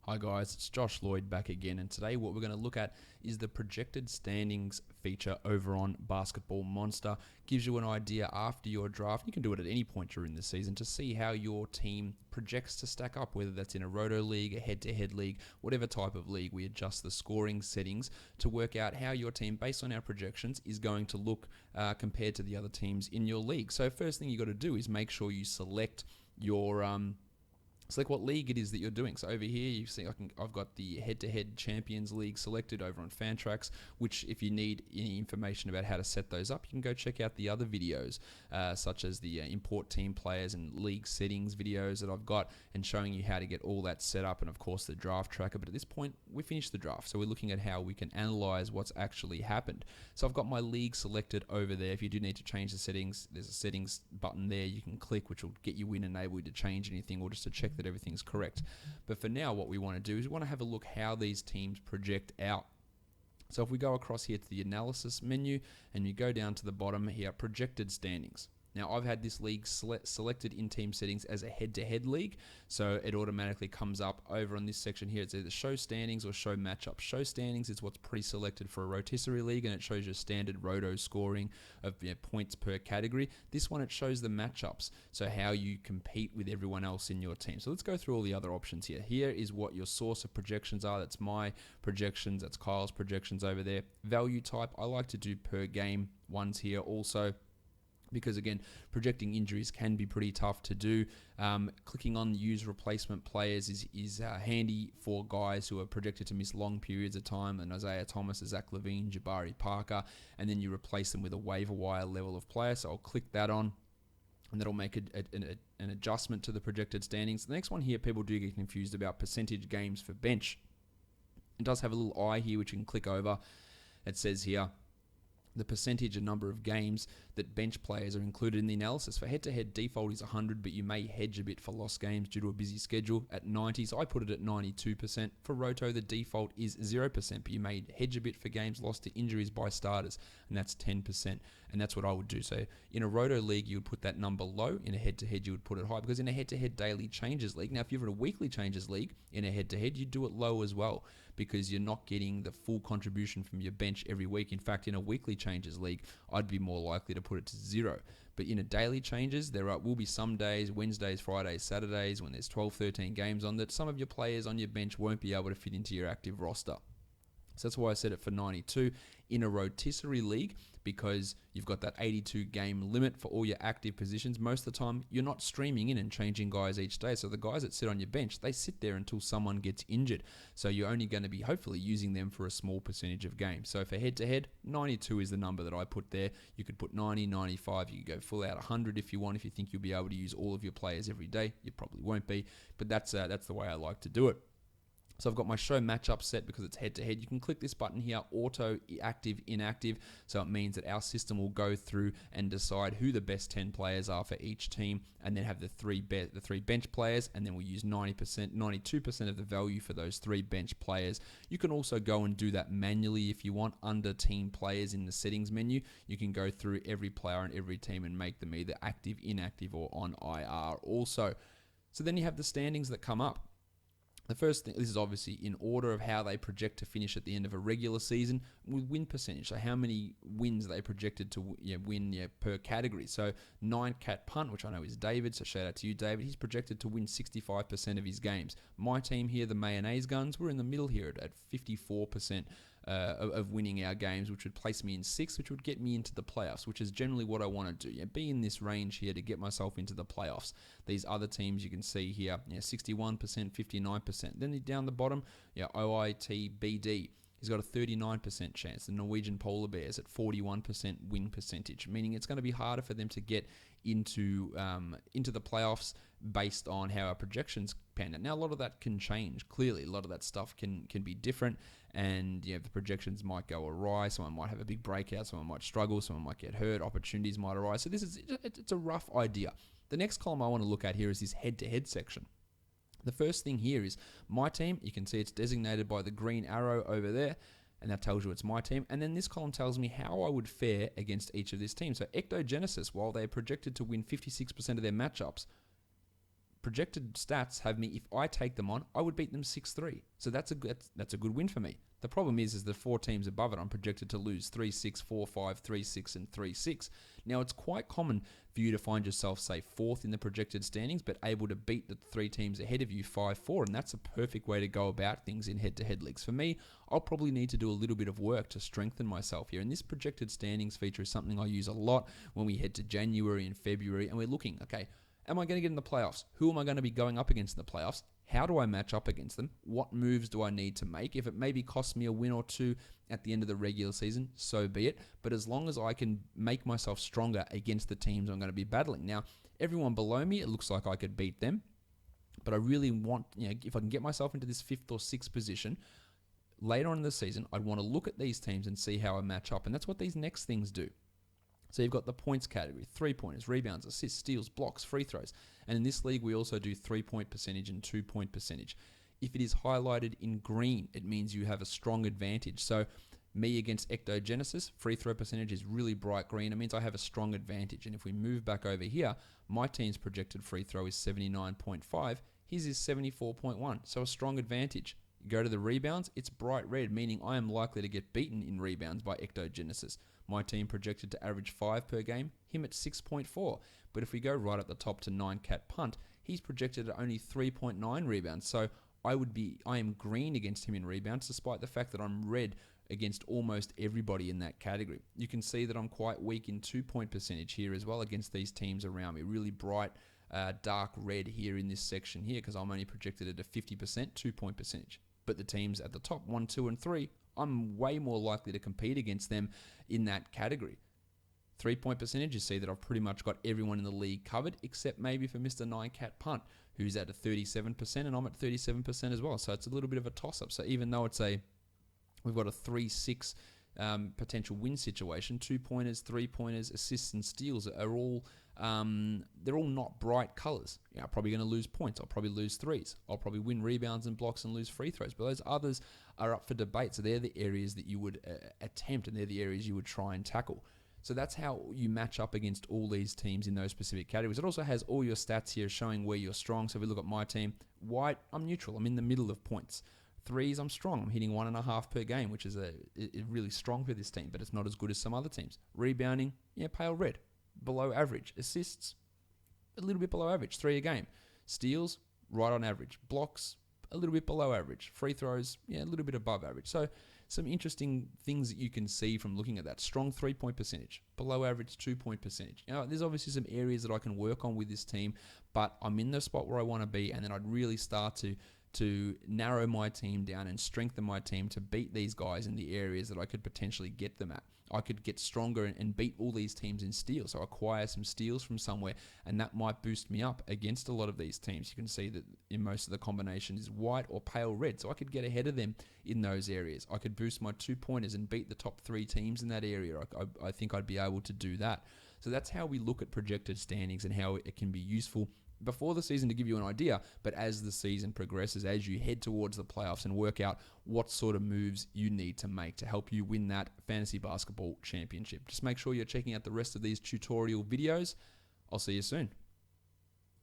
Hi guys, it's Josh Lloyd back again, and today what we're going to look at is the projected standings feature over on Basketball Monster. Gives you an idea after your draft. You can do it at any point during the season to see how your team projects to stack up, whether that's in a roto league, a head-to-head league, whatever type of league. We adjust the scoring settings to work out how your team, based on our projections, is going to look compared to the other teams in your league. So first thing you got to do is make sure you select your select what league it is that you're doing. So over here, you see I've got the head-to-head Champions League selected over on Fantrax, which if you need any information about how to set those up, you can go check out the other videos, such as the import team players and league settings videos that I've got, and showing you how to get all that set up, and of course the draft tracker. But at this point, we finished the draft, so we're looking at how we can analyze what's actually happened. So I've got my league selected over there. If you do need to change the settings, there's a settings button there you can click, which will get you in and able to change anything or just to check that everything's correct. But for now, what we want to do is we want to have a look how these teams project out. So if we go across here to the analysis menu and you go down to the bottom here, projected standings. Now, I've had this league selected in team settings as a head-to-head league, so it automatically comes up over on this section here. It's either show standings or show matchups. Show standings is what's pre-selected for a rotisserie league, and it shows your standard roto scoring of points per category. This one, it shows the matchups, so how you compete with everyone else in your team. So let's go through all the other options here. Here is what your source of projections are. That's my projections. That's Kyle's projections over there. Value type, I like to do per game ones here also, because again, projecting injuries can be pretty tough to do. Clicking on use replacement players is handy for guys who are projected to miss long periods of time, and Isaiah Thomas, Zach LaVine, Jabari Parker, and then you replace them with a waiver wire level of player. So I'll click that on, and that'll make an adjustment to the projected standings. The next one here, people do get confused about percentage games for bench. It does have a little eye here which you can click over. It says here, the percentage and number of games that bench players are included in the analysis. For head-to-head, default is 100, but you may hedge a bit for lost games due to a busy schedule at 90. So I put it at 92%. For roto, the default is 0%, but you may hedge a bit for games lost to injuries by starters, and that's 10%. And that's what I would do. So in a roto league, you would put that number low. In a head-to-head, you would put it high, because in a head-to-head daily changes league, now if you're in a weekly changes league, in a head-to-head, you do it low as well, because you're not getting the full contribution from your bench every week. In fact, in a weekly changes league, I'd be more likely to put it to 0. But in a daily changes, there will be some days, Wednesdays, Fridays, Saturdays, when there's 12, 13 games on, that some of your players on your bench won't be able to fit into your active roster. So that's why I set it for 92 in a rotisserie league, because you've got that 82 game limit for all your active positions. Most of the time, you're not streaming in and changing guys each day. So the guys that sit on your bench, they sit there until someone gets injured. So you're only going to be hopefully using them for a small percentage of games. So for head-to-head, 92 is the number that I put there. You could put 90, 95. You could go full out 100 if you want. If you think you'll be able to use all of your players every day, you probably won't be. But that's the way I like to do it. So I've got my show matchup set because it's head-to-head. You can click this button here, auto, active, inactive. So it means that our system will go through and decide who the best 10 players are for each team, and then have the three bench players, and then we'll use 90%, 92% of the value for those 3 bench players. You can also go and do that manually if you want. Under team players in the settings menu, you can go through every player and every team and make them either active, inactive, or on IR also. So then you have the standings that come up. The first thing, this is obviously in order of how they project to finish at the end of a regular season with win percentage. So how many wins they projected to win per category. So 9-cat punt, which I know is David, so shout out to you, David. He's projected to win 65% of his games. My team here, the Mayonnaise Guns, we're in the middle here at 54%. Of winning our games, which would place me in 6th, which would get me into the playoffs, which is generally what I want to do. Be in this range here to get myself into the playoffs. These other teams you can see here, 61%, 59%. Then down the bottom, OITBD. He's got a 39% chance. The Norwegian Polar Bears at 41% win percentage, meaning it's going to be harder for them to get into the playoffs based on how our projections pan out. Now, a lot of that can change. Clearly, a lot of that stuff can be different, and the projections might go awry. Someone might have a big breakout. Someone might struggle. Someone might get hurt. Opportunities might arise. So it's a rough idea. The next column I want to look at here is this head-to-head section. The first thing here is my team. You can see it's designated by the green arrow over there, and that tells you it's my team. And then this column tells me how I would fare against each of this team. So Ectogenesis, while they're projected to win 56% of their matchups, projected stats have me, if I take them on, I would beat them 6-3. So that's a good win for me. The problem is the 4 teams above it, I'm projected to lose 3-6, 4-5, 3-6, and 3-6. Now, it's quite common for you to find yourself, say, 4th in the projected standings, but able to beat the 3 teams ahead of you 5-4, and that's a perfect way to go about things in head-to-head leagues. For me, I'll probably need to do a little bit of work to strengthen myself here, and this projected standings feature is something I use a lot when we head to January and February, and we're looking, okay, am I going to get in the playoffs? Who am I going to be going up against in the playoffs? How do I match up against them? What moves do I need to make? If it maybe costs me a win or 2 at the end of the regular season, so be it. But as long as I can make myself stronger against the teams I'm going to be battling. Now, everyone below me, it looks like I could beat them. But I really want, if I can get myself into this 5th or 6th position, later on in the season, I'd want to look at these teams and see how I match up. And that's what these next things do. So you've got the points category, 3-pointers, rebounds, assists, steals, blocks, free throws. And in this league, we also do 3-point percentage and 2-point percentage. If it is highlighted in green, it means you have a strong advantage. So me against ectogenesis, free throw percentage is really bright green. It means I have a strong advantage. And if we move back over here, my team's projected free throw is 79.5. His is 74.1. So a strong advantage. You go to the rebounds, it's bright red, meaning I am likely to get beaten in rebounds by ectogenesis. My team projected to average 5 per game, him at 6.4. But if we go right at the top to 9-cat punt, he's projected at only 3.9 rebounds. So I am green against him in rebounds, despite the fact that I'm red against almost everybody in that category. You can see that I'm quite weak in 2-point percentage here as well against these teams around me. Really bright, dark red here in this section here, because I'm only projected at a 50% 2-point percentage. But the teams at the top, 1, 2, and 3, I'm way more likely to compete against them in that category. 3-point percentage, you see that I've pretty much got everyone in the league covered, except maybe for Mr. 9-cat punt, who's at a 37%, and I'm at 37% as well. So it's a little bit of a toss-up. So even though we've got a 3-6 potential win situation, 2-pointers, 3-pointers, assists, and steals are all they're all not bright colors. I'm probably going to lose points. I'll probably lose threes. I'll probably win rebounds and blocks and lose free throws. But those others are up for debate. So they're the areas that you would attempt, and they're the areas you would try and tackle. So that's how you match up against all these teams in those specific categories. It also has all your stats here showing where you're strong. So if we look at my team, white, I'm neutral. I'm in the middle of points. Threes, I'm strong. I'm hitting 1.5 per game, which is really strong for this team, but it's not as good as some other teams. Rebounding, pale red, below average. Assists, a little bit below average, 3 a game. Steals, right on average. Blocks, a little bit below average. Free throws, a little bit above average. So some interesting things that you can see from looking at that. Strong 3-point percentage, below average 2-point percentage. There's obviously some areas that I can work on with this team, but I'm in the spot where I want to be, and then I'd really start to narrow my team down and strengthen my team to beat these guys in the areas that I could potentially get them at. I could get stronger and beat all these teams in steals. So acquire some steals from somewhere, and that might boost me up against a lot of these teams. You can see that in most of the combinations is white or pale red. So I could get ahead of them in those areas. I could boost my 2-pointers and beat the top 3 teams in that area. I think I'd be able to do that. So that's how we look at projected standings and how it can be useful before the season to give you an idea, but as the season progresses, as you head towards the playoffs and work out what sort of moves you need to make to help you win that fantasy basketball championship. Just make sure you're checking out the rest of these tutorial videos. I'll see you soon.